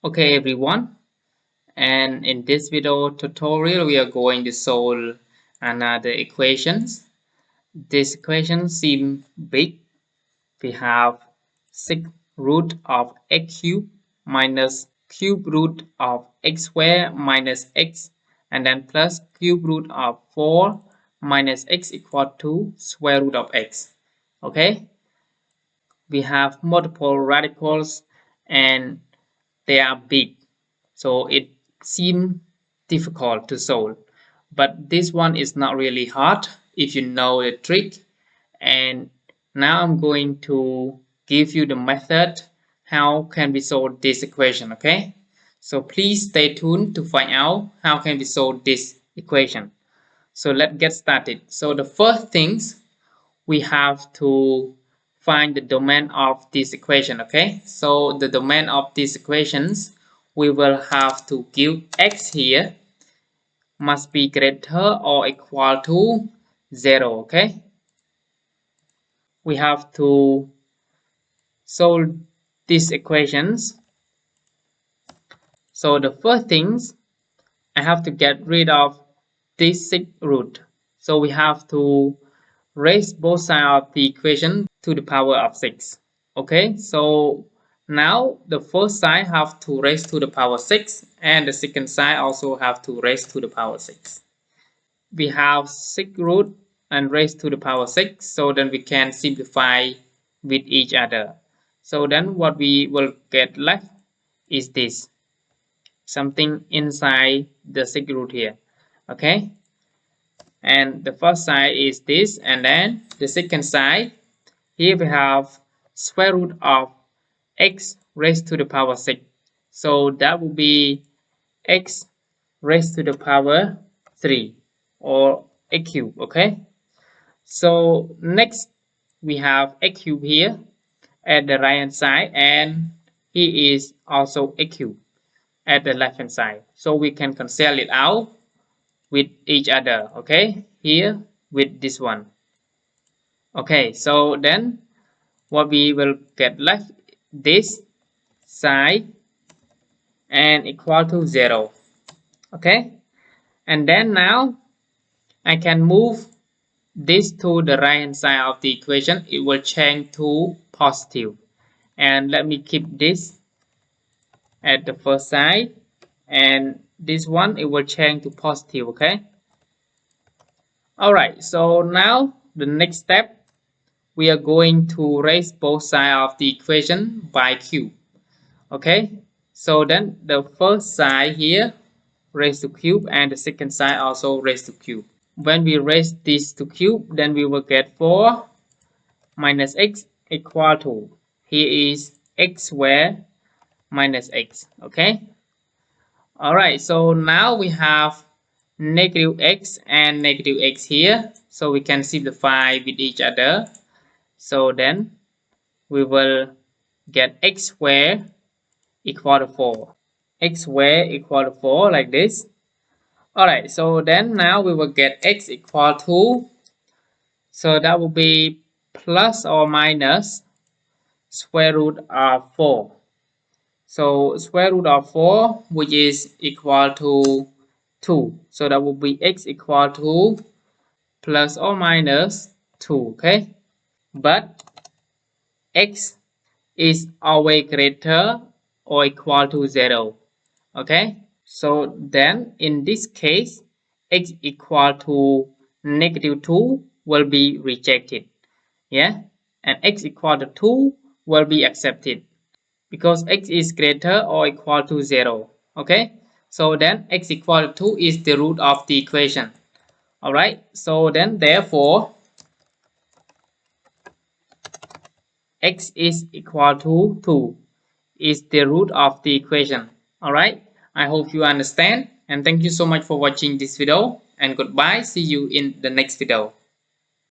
Okay everyone, and in this video tutorial we are going to solve another equations. This equation seems big. We have 6 root of x cubed minus cube root of x squared minus x, and then plus cube root of 4 minus x equal to square root of x. Okay, we have multiple radicals and they are big, so it seems difficult to solve, but this one is not really hard if you know the trick. And now I'm going to give you the method how can we solve this equation. Okay, so please stay tuned to find out how can we solve this equation. So let's get started. So the first things, we have to find the domain of this equation. Okay, so the domain of these equations, we will have to give x here must be greater or equal to 0. Okay, we have to solve these equations. So the first things, I have to get rid of this 6 root, so we have to raise both sides of the equation to the power of 6. Okay, so now the first side have to raise to the power 6 and the second side also have to raise to the power 6. We have 6 root and raise to the power 6, so then we can simplify with each other. So then what we will get left is this, something inside the 6 root here. Okay, and the first side is this, and then the second side, here we have square root of x raised to the power 6. So that will be x raised to the power 3 or a cube. Okay, so next we have a cube here at the right hand side, and here is also a cube at the left hand side, so we can cancel it out with each other. Okay, here with this one. Okay, so then what we will get left, this side and equal to 0. Okay, and then now I can move this to the right hand side of the equation. It will change to positive, and let me keep this at the first side, and this one, it will change to positive. Okay, all right, so now the next step, we are going to raise both sides of the equation by cube. Okay, so then the first side here raised to cube, and the second side also raised to cube. When we raise this to cube, then we will get 4 minus x equal to, here is x squared minus x. Okay, all right, so now we have negative x and negative x here, so we can simplify with each other. So then we will get x squared equal to 4. X squared equal to 4 like this. Alright, so then now we will get x equal to, so that will be plus or minus square root of 4. So square root of 4, which is equal to 2. So that will be x equal to plus or minus 2. Okay, but x is always greater or equal to 0. Okay, so then in this case, x equal to negative 2 will be rejected. Yeah, and x equal to 2 will be accepted because x is greater or equal to 0. Okay, so then x equal to 2 is the root of the equation. All right, so then therefore x is equal to 2 is the root of the equation. All right, I hope you understand, and thank you so much for watching this video, and goodbye, see you in the next video.